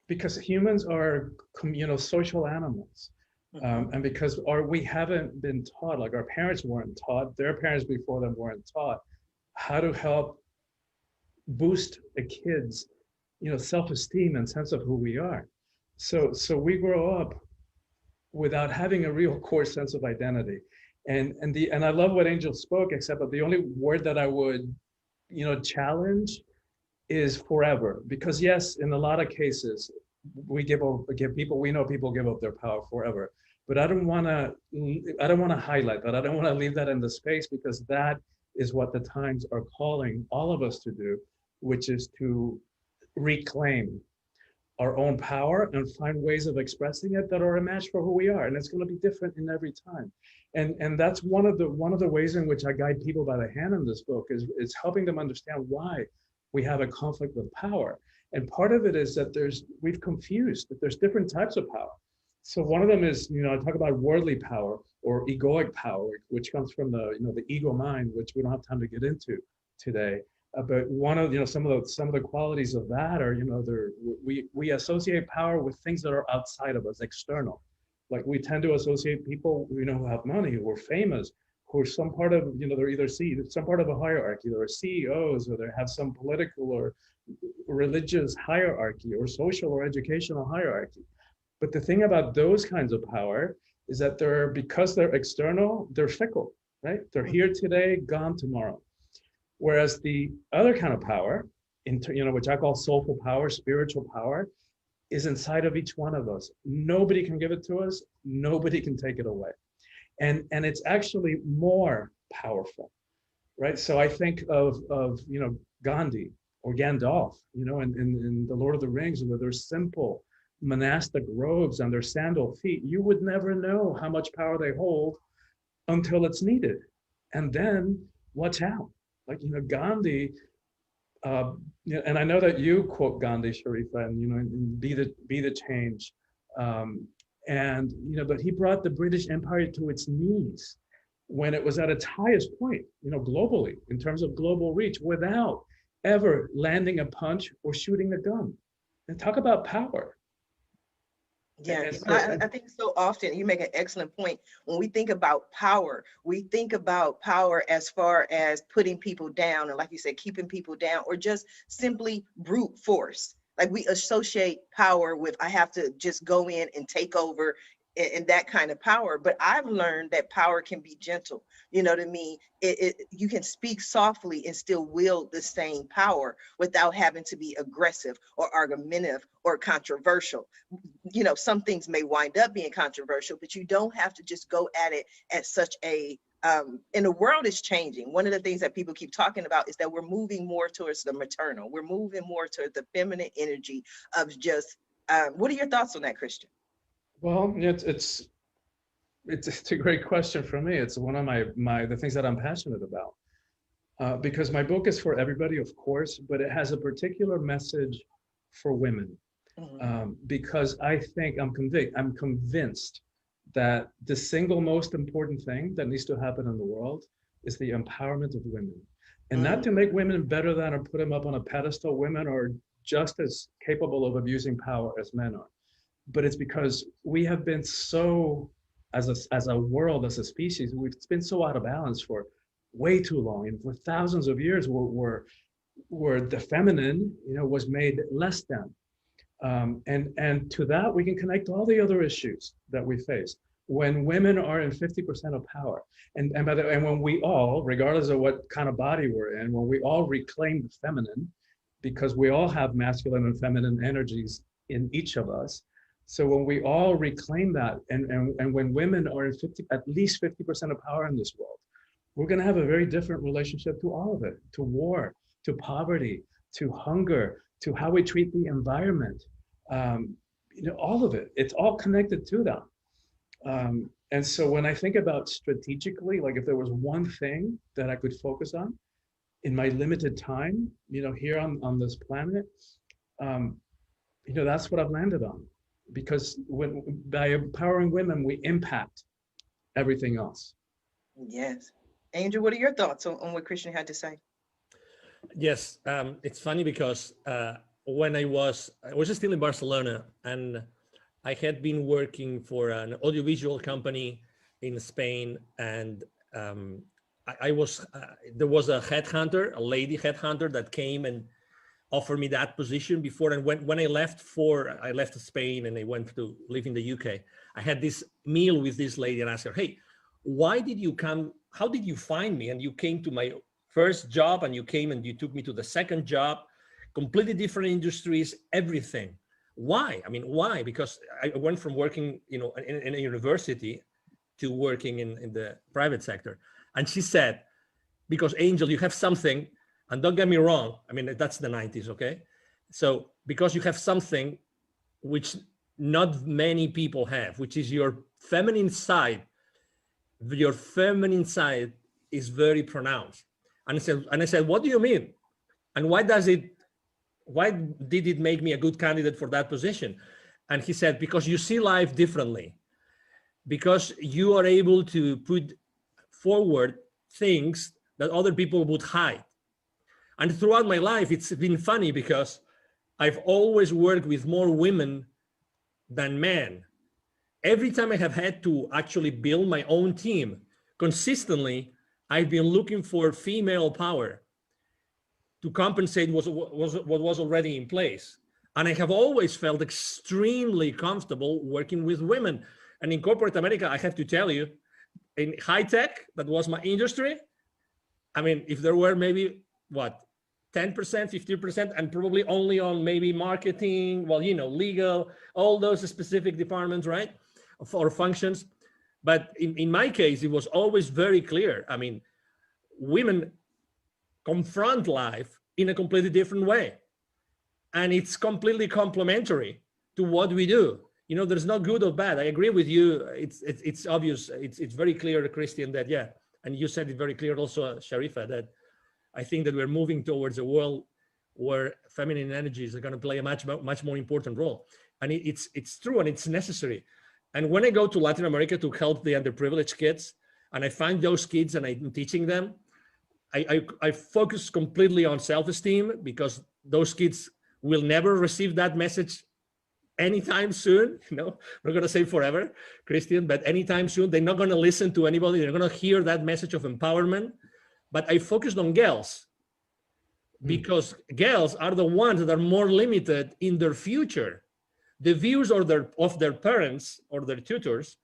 because humans are, social animals. And because we haven't been taught, like our parents weren't taught, their parents before them weren't taught how to help boost a kid's, self-esteem and sense of who we are. So we grow up without having a real core sense of identity. And I love what Angel spoke, except that the only word that I would, challenge is forever. Because yes, in a lot of cases, we know people give up their power forever. But I don't want to highlight that. I don't want to leave that in the space, because that is what the times are calling all of us to do, which is to reclaim our own power and find ways of expressing it that are a match for who we are. And it's going to be different in every time. And that's one of the ways in which I guide people by the hand in this book is helping them understand why we have a conflict with power. And part of it is that we've confused that there's different types of power. So one of them is, I talk about worldly power or egoic power, which comes from the ego mind, which we don't have time to get into today. But one of, some of the qualities of that are, we associate power with things that are outside of us, external. Like we tend to associate people, who have money, who are famous, who are some part of, they're either some part of a hierarchy. They're CEOs, or they have some political or religious hierarchy or social or educational hierarchy. But the thing about those kinds of power is that because they're external, they're fickle, right? They're here today, gone tomorrow. Whereas the other kind of power, which I call soulful power, spiritual power, is inside of each one of us. Nobody can give it to us. Nobody can take it away. And it's actually more powerful, right? So I think of Gandhi or Gandalf, in The Lord of the Rings, where they're simple, monastic robes on their sandal feet, you would never know how much power they hold until it's needed. And then watch out. Like, Gandhi, and I know that you quote Gandhi, Sharifa, and, be the change. And, but he brought the British Empire to its knees when it was at its highest point, globally, in terms of global reach, without ever landing a punch or shooting a gun. And talk about power. Yeah, I think so often you make an excellent point. When we think about power, we think about power as far as putting people down, and like you said, keeping people down, or just simply brute force. Like, we associate power with, I have to just go in and take over, and that kind of power. But I've learned that power can be gentle. You know what I mean? You can speak softly and still wield the same power without having to be aggressive or argumentative or controversial. Some things may wind up being controversial, but you don't have to just go at it at such a and the world is changing. One of the things that people keep talking about is that we're moving more towards the maternal. We're moving more towards the feminine energy of just, what are your thoughts on that, Christian? Well, it's a great question for me. It's one of the things that I'm passionate about, because my book is for everybody, of course, but it has a particular message for women, because I'm convinced that the single most important thing that needs to happen in the world is the empowerment of women, and not to make women better than or put them up on a pedestal. Women are just as capable of abusing power as men are. But it's because we have been so, as a world, as a species, we've been so out of balance for way too long. And for thousands of years, where the feminine, was made less than. And to that, we can connect all the other issues that we face. When women are in 50% of power, and when we all, regardless of what kind of body we're in, when we all reclaim the feminine, because we all have masculine and feminine energies in each of us. So when we all reclaim that, and when women are in at least 50% of power in this world, we're going to have a very different relationship to all of it, to war, to poverty, to hunger, to how we treat the environment, all of it. It's all connected to that. And so when I think about strategically, like if there was one thing that I could focus on in my limited time, here on this planet, that's what I've landed on. Because by empowering women, we impact everything else. Yes. Angel, what are your thoughts on what Christian had to say? Yes, it's funny because when I was still in Barcelona, and I had been working for an audiovisual company in Spain, and there was a headhunter, a lady headhunter, that came and offered me that position before. And when I left Spain and I went to live in the UK, I had this meal with this lady and asked her, hey, why did you come? How did you find me? And you came to my first job, and you came and you took me to the second job, completely different industries, everything. Why? I mean, why? Because I went from working, in a university to working in the private sector. And she said, because Angel, you have something. And don't get me wrong, I mean, that's the 90s, okay? So because you have something which not many people have, which is your feminine side is very pronounced. And I said, what do you mean? And why did it make me a good candidate for that position? And he said, because you see life differently, because you are able to put forward things that other people would hide. And throughout my life, it's been funny because I've always worked with more women than men. Every time I have had to actually build my own team, consistently, I've been looking for female power to compensate what was already in place. And I have always felt extremely comfortable working with women. And in corporate America, I have to tell you, in high tech, that was my industry. I mean, if there were maybe, 10%, 15%, and probably only on maybe marketing, legal, all those specific departments, right? Or functions. But in my case, it was always very clear. I mean, women confront life in a completely different way. And it's completely complementary to what we do. You know, there's no good or bad. I agree with you. It's obvious. It's very clear, Christian, that yeah, and you said it very clear also, Sharifa, that I think that we're moving towards a world where feminine energies are going to play a much more important role, and it's true and it's necessary. And when I go to Latin America to help the underprivileged kids, and I find those kids and I'm teaching them, I focus completely on self-esteem, because those kids will never receive that message anytime soon. You know, we're not going to say forever, Christian, but anytime soon. They're not going to listen to anybody. They're going to hear that message of empowerment. But I focused on girls, because girls are the ones that are more limited in their future. The views of their parents or their tutors,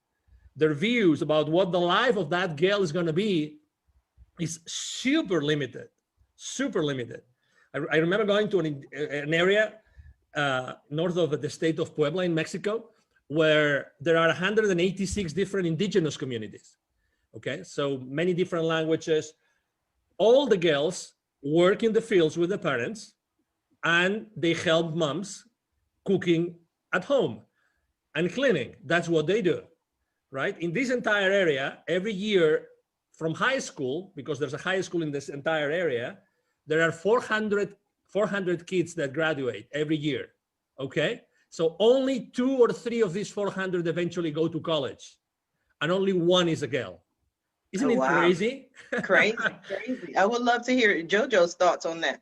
their views about what the life of that girl is going to be is super limited, super limited. I remember going to an area north of the state of Puebla in Mexico, where there are 186 different indigenous communities. Okay, so many different languages. All the girls work in the fields with the parents, and they help moms cooking at home and cleaning. That's what they do, right? In this entire area, every year from high school, because there's a high school in this entire area, there are 400 kids that graduate every year, okay? So only 2 or 3 of these 400 eventually go to college, and only 1 is a girl. Isn't it crazy? Crazy, crazy. I would love to hear JoJo's thoughts on that.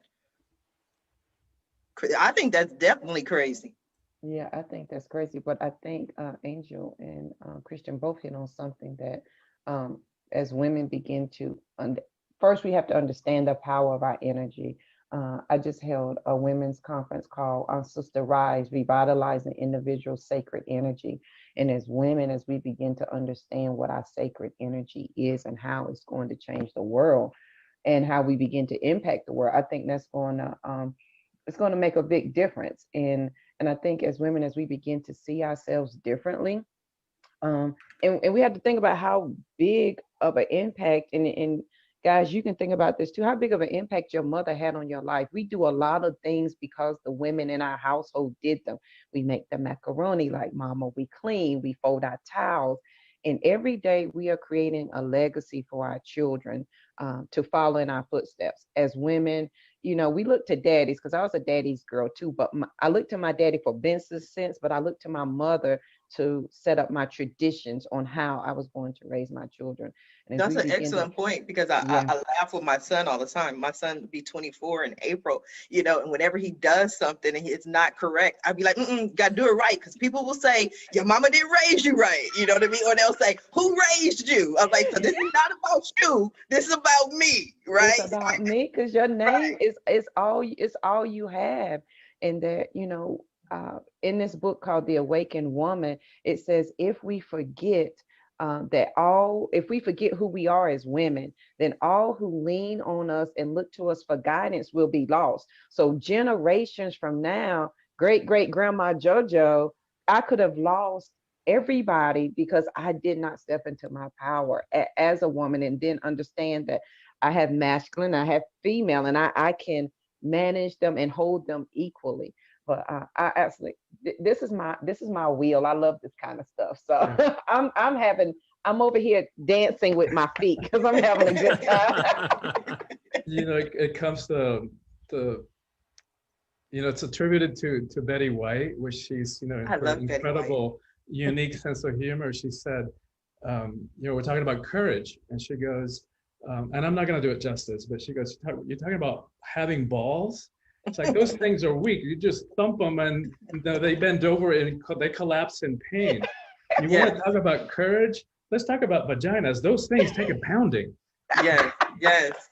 I think that's definitely crazy. Yeah, I think that's crazy. But I think Angel and Christian both hit on something that as women begin to, first we have to understand the power of our energy. I just held a women's conference called on Sister Rise, Revitalizing Individual Sacred Energy. And as women, as we begin to understand what our sacred energy is and how it's going to change the world and how we begin to impact the world, I think that's going to, it's going to make a big difference. And I think as women, as we begin to see ourselves differently, and we have to think about how big of an impact, and guys, you can think about this too, how big of an impact your mother had on your life. We do a lot of things because the women in our household did them. We make the macaroni like mama, we clean, we fold our towels. And every day we are creating a legacy for our children to follow in our footsteps. As women, you know, we look to daddies, because I was a daddy's girl too, but I looked to my daddy for business sense, but I looked to my mother to set up my traditions on how I was going to raise my children. And that's an excellent point, because I laugh with my son all the time. My son will be 24 in April, you know, and whenever he does something and it's not correct, I'd be like, gotta do it right, because people will say, your mama didn't raise you right, you know what I mean? Or they'll say, who raised you? I'm like, so this is not about you, this is about me, right? It's about me, because your name is all you have. And that, you know, in this book called The Awakened Woman, it says, if we forget if we forget who we are as women, then all who lean on us and look to us for guidance will be lost. So generations from now, great-great-grandma JoJo, I could have lost everybody because I did not step into my power as a woman, and then understand that I have masculine, I have female, and I can manage them and hold them equally. But I absolutely, this is my wheel. I love this kind of stuff. So I'm over here dancing with my feet because I'm having a good time. You know, it comes to you know, it's attributed to Betty White, which she's, you know, her incredible, unique sense of humor. She said, you know, we're talking about courage, and she goes, and I'm not going to do it justice, but she goes, you're talking about having balls? It's like, those things are weak. You just thump them and they bend over and they collapse in pain. You want to talk about courage? Let's talk about vaginas. Those things take a pounding. Yes.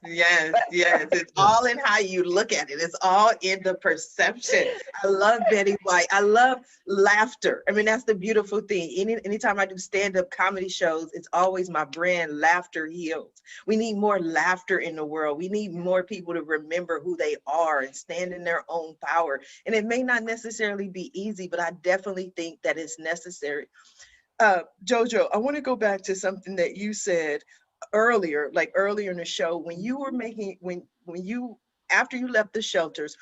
It's all in how you look at it. It's all in the perception. I love Betty White. I love laughter. I mean, that's the beautiful thing. Anytime I do stand-up comedy shows, it's always my brand, Laughter Heals. We need more laughter in the world. We need more people to remember who they are and stand in their own power. And it may not necessarily be easy, but I definitely think that it's necessary. JoJo, I want to go back to something that you said earlier in the show, when you were making, when you after you left the shelters,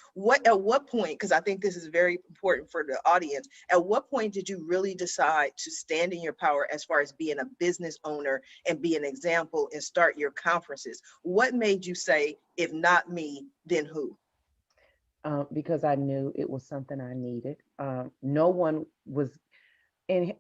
at what point, because I think this is very important for the audience, at what point did you really decide to stand in your power as far as being a business owner and be an example and start your conferences? What made you say, if not me, then who? Because I knew it was something I needed. No one was, and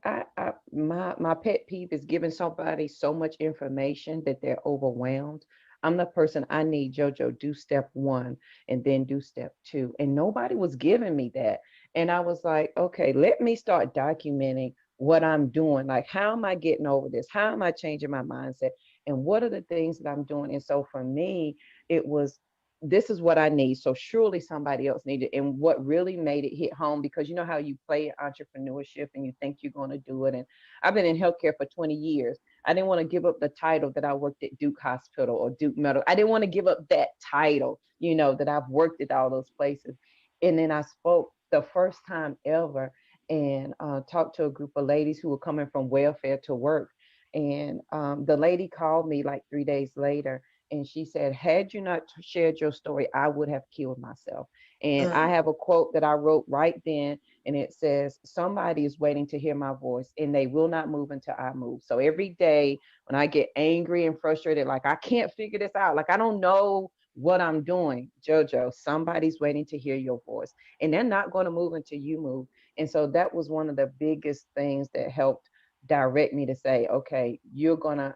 my pet peeve is giving somebody so much information that they're overwhelmed. I'm the person, I need JoJo, do step one and then do step two. And nobody was giving me that. And I was like, okay, let me start documenting what I'm doing. Like, how am I getting over this? How am I changing my mindset? And what are the things that I'm doing? And so for me, it was, this is what I need. So surely somebody else needed. And what really made it hit home, because you know how you play entrepreneurship and you think you're going to do it. And I've been in healthcare for 20 years. I didn't want to give up the title that I worked at Duke Hospital or Duke Medical. I didn't want to give up that title, you know, that I've worked at all those places. And then I spoke the first time ever and talked to a group of ladies who were coming from welfare to work. And the lady called me like 3 days later, and she said, had you not shared your story, I would have killed myself. And I have a quote that I wrote right then, and it says, somebody is waiting to hear my voice, and they will not move until I move. So every day when I get angry and frustrated, like I can't figure this out, like I don't know what I'm doing, JoJo, somebody's waiting to hear your voice, and they're not going to move until you move. And so that was one of the biggest things that helped direct me to say, okay, you're going to,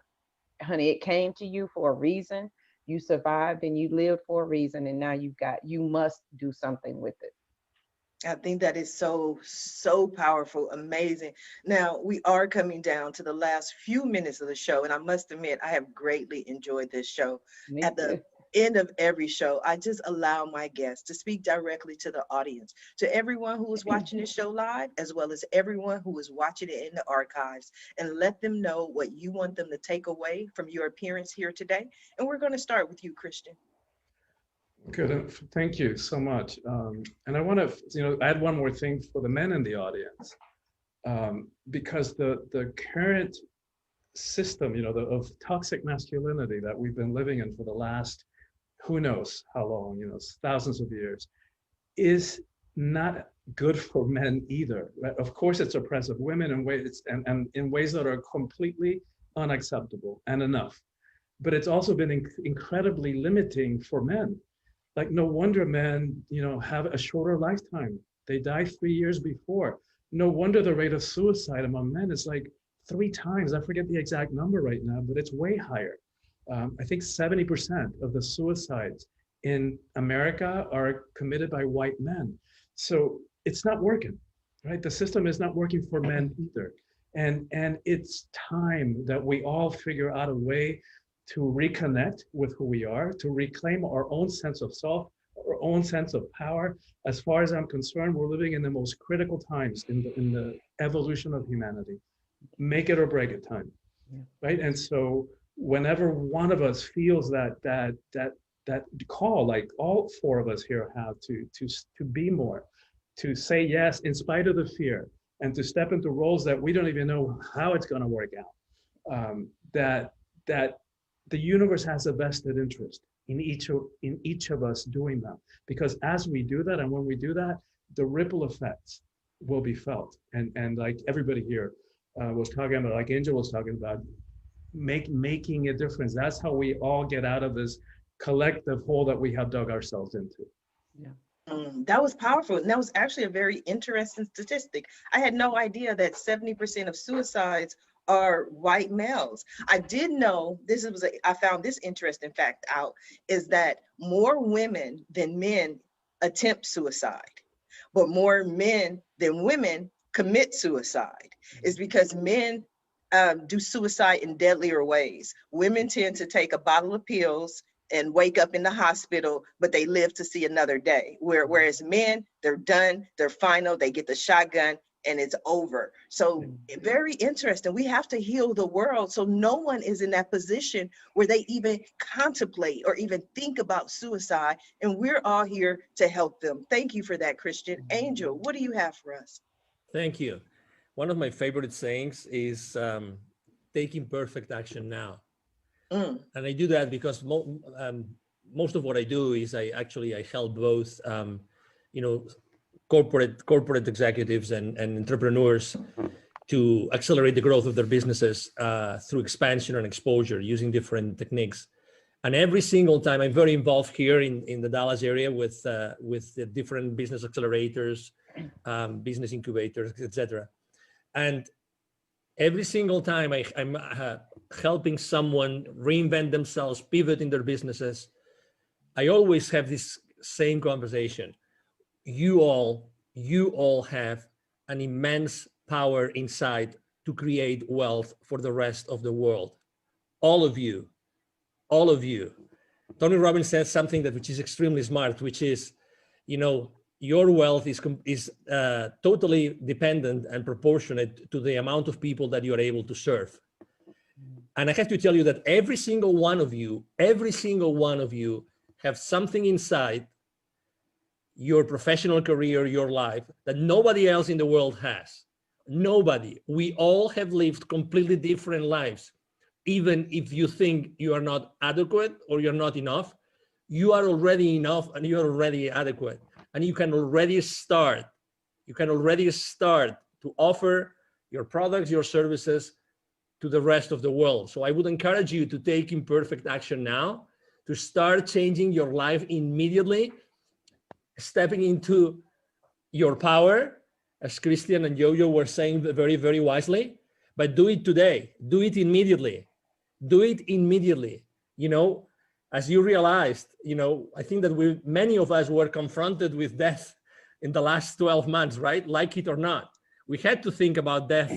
honey, it came to you for a reason. You survived and you lived for a reason. And now you must do something with it. I think that is so, so powerful, amazing. Now, we are coming down to the last few minutes of the show, and I must admit, I have greatly enjoyed this show. Me At too. the end of every show, I just allow my guests to speak directly to the audience, to everyone who is watching this show live, as well as everyone who is watching it in the archives, and let them know what you want them to take away from your appearance here today. And we're going to start with you, Christian. Good. Thank you so much. And I want to, add one more thing for the men in the audience, because the current system, of toxic masculinity that we've been living in for the last, who knows how long, thousands of years, is not good for men either. Right? Of course, it's oppressive women in ways and in ways that are completely unacceptable and enough. But it's also been incredibly limiting for men. Like, no wonder men, have a shorter lifetime. They die 3 years before. No wonder the rate of suicide among men is like 3 times. I forget the exact number right now, but it's way higher. I think 70% of the suicides in America are committed by white men. So it's not working, right? The system is not working for men either. And it's time that we all figure out a way to reconnect with who we are, to reclaim our own sense of self, our own sense of power. As far as I'm concerned, we're living in the most critical times in the evolution of humanity. Make it or break it time, right? And so whenever one of us feels that call, like all 4 of us here have, to be more, to say yes in spite of the fear, and to step into roles that we don't even know how it's going to work out, that the universe has a vested interest in each of us doing that. Because as we do that, and when we do that, the ripple effects will be felt. And like everybody here was talking about, like Angel was talking about, making a difference. That's how we all get out of this collective hole that we have dug ourselves into. Yeah. That was powerful. And that was actually a very interesting statistic. I had no idea that 70% of suicides are white males. I did know I found this interesting fact out, is that more women than men attempt suicide, but more men than women commit suicide. Is because men do suicide in deadlier ways. Women tend to take a bottle of pills and wake up in the hospital, but they live to see another day. Whereas men, they're done, they're final, they get the shotgun, and it's over. So very interesting. We have to heal the world so no one is in that position where they even contemplate or even think about suicide. And we're all here to help them. Thank you for that, Christian. Angel, what do you have for us? Thank you. One of my favorite sayings is taking perfect action now. And I do that because most of what I do is I help both, corporate executives and entrepreneurs to accelerate the growth of their businesses through expansion and exposure using different techniques. And every single time, I'm very involved here in the Dallas area with the different business accelerators, business incubators, etc. And every single time I'm helping someone reinvent themselves, pivot in their businesses, I always have this same conversation. You all have an immense power inside to create wealth for the rest of the world. All of you. Tony Robbins says something which is extremely smart, which is, your wealth is totally dependent and proportionate to the amount of people that you are able to serve. And I have to tell you that every single one of you have something inside your professional career, your life, that nobody else in the world has. Nobody. We all have lived completely different lives. Even if you think you are not adequate or you're not enough, you are already enough and you are already adequate. And you can already start. To offer your products, your services to the rest of the world. So I would encourage you to take imperfect action now, to start changing your life immediately, stepping into your power, as Christian and Jojo were saying very, very wisely, but do it today. Do it immediately. As you realized, I think that many of us were confronted with death in the last 12 months, right? Like it or not. We had to think about death,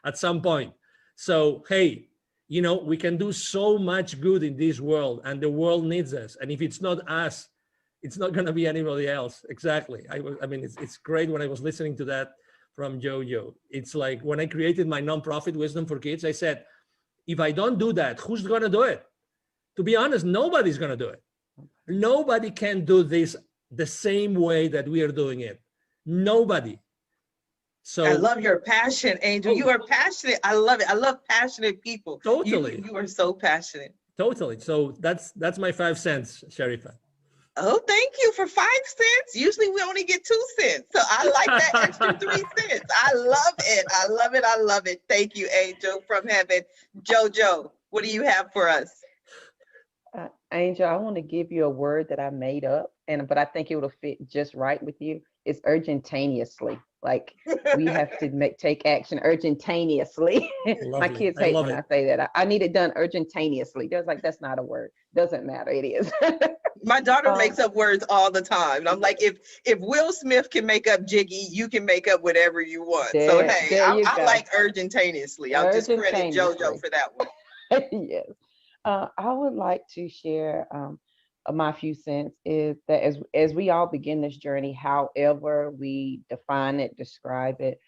at some point. So, hey, we can do so much good in this world, and the world needs us. And if it's not us, it's not going to be anybody else. Exactly. It's great when I was listening to that from Jojo. It's like when I created my nonprofit Wisdom for Kids, I said, if I don't do that, who's going to do it? To be honest, nobody's going to do it. Nobody can do this the same way that we are doing it. Nobody. So I love your passion, Angel. You are passionate. I love it. I love passionate people. Totally. You are so passionate. Totally. So that's my 5 cents, Sharifa. Oh, thank you for 5 cents. Usually we only get 2 cents. So I like that extra 3 cents. I love it. I love it. I love it. Thank you, Angel from heaven. Jojo, what do you have for us? Angel, I want to give you a word that I made up, but I think it would fit just right with you. It's urgentaneously. Like we have to take action urgentaneously. My kids hate when I say that. I need it done urgentaneously. They're like, that's not a word. Doesn't matter. It is. My daughter makes up words all the time. And I'm like, if Will Smith can make up Jiggy, you can make up whatever you want. So hey, I like urgentaneously. I'll just credit Jojo for that one. Yes. I would like to share my few cents is that as we all begin this journey, however we define it, describe it,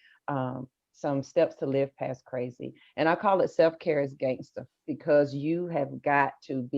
some steps to live past crazy. And I call it self-care as gangster, because you have got to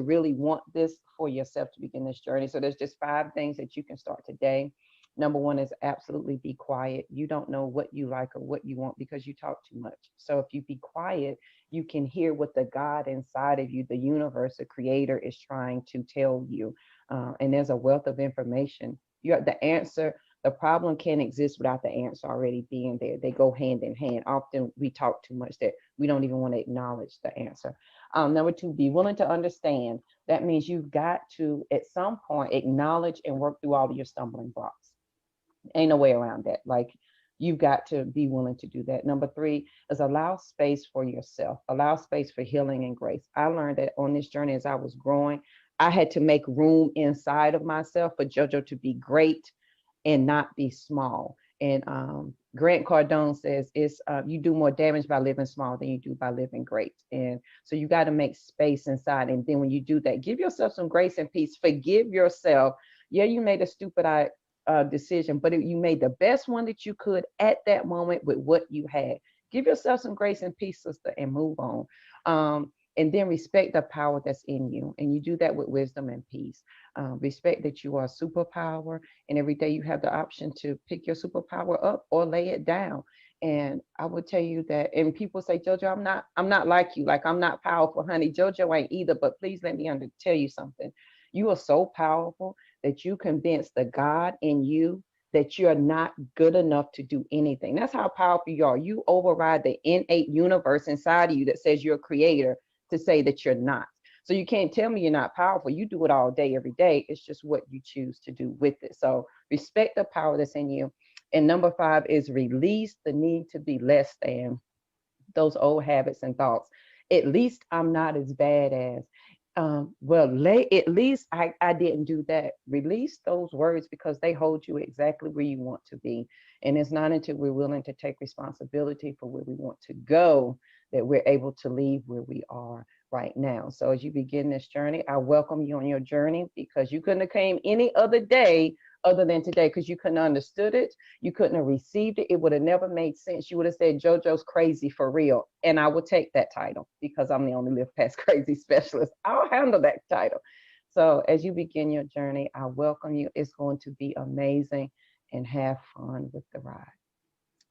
really want this for yourself to begin this journey. So there's just 5 things that you can start today. Number 1 is absolutely be quiet. You don't know what you like or what you want because you talk too much. So if you be quiet, you can hear what the God inside of you, the universe, the creator is trying to tell you. And there's a wealth of information. You have the answer. The problem can't exist without the answer already being there. They go hand in hand. Often we talk too much that we don't even want to acknowledge the answer. Number 2, be willing to understand. That means you've got to, at some point, acknowledge and work through all of your stumbling blocks. Ain't no way around that. Like, you've got to be willing to do that. Number 3 is allow space for yourself. Allow space for healing and grace. I learned that on this journey as I was growing, I had to make room inside of myself for JoJo to be great and not be small. And Grant Cardone says you do more damage by living small than you do by living great. And so you got to make space inside. And then when you do that, give yourself some grace and peace. Forgive yourself. Yeah, you made a stupid decision, but you made the best one that you could at that moment with what you had. Give yourself some grace and peace, sister, and move on. And then respect the power that's in you. And you do that with wisdom and peace. Respect that you are a superpower, and every day you have the option to pick your superpower up or lay it down. And I would tell you that, and people say, Jojo, I'm not like you. Like, I'm not powerful, honey. Jojo ain't either. But please let me tell you something. You are so powerful that you convince the God in you that you're not good enough to do anything. That's how powerful you are. You override the innate universe inside of you that says you're a creator to say that you're not. So you can't tell me you're not powerful. You do it all day, every day. It's just what you choose to do with it. So respect the power that's in you. And number 5 is release the need to be less than, those old habits and thoughts. At least I'm not as bad as, at least I didn't do that. Release those words because they hold you exactly where you want to be. And it's not until we're willing to take responsibility for where we want to go that we're able to leave where we are right now. So as you begin this journey, I welcome you on your journey, because you couldn't have came any other day other than today, because you couldn't have understood it. You couldn't have received it. It would have never made sense. You would have said, JoJo's crazy for real. And I would take that title because I'm the only Live Past Crazy specialist. I'll handle that title. So as you begin your journey, I welcome you. It's going to be amazing, and have fun with the ride.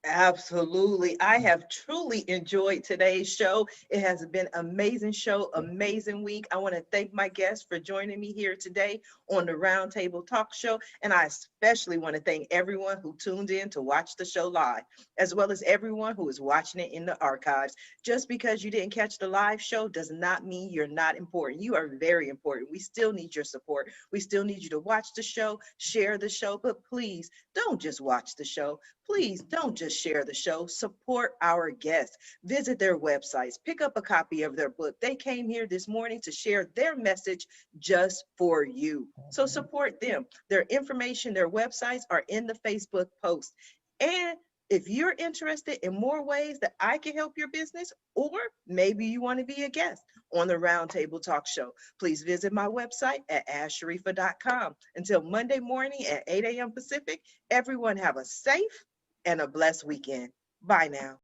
Absolutely. I have truly enjoyed today's show. It has been an amazing show, amazing week. I want to thank my guests for joining me here today on the Roundtable Talk Show. And I especially want to thank everyone who tuned in to watch the show live, as well as everyone who is watching it in the archives. Just because you didn't catch the live show does not mean you're not important. You are very important. We still need your support. We still need you to watch the show, share the show, but please don't just watch the show. Please don't just share the show. Support our guests. Visit their websites. Pick up a copy of their book. They came here this morning to share their message just for you. So support them. Their information, their websites are in the Facebook post. And if you're interested in more ways that I can help your business, or maybe you want to be a guest on the Roundtable Talk Show, please visit my website at asharifa.com. Until Monday morning at 8 a.m. Pacific, everyone have a safe and a blessed weekend. Bye now.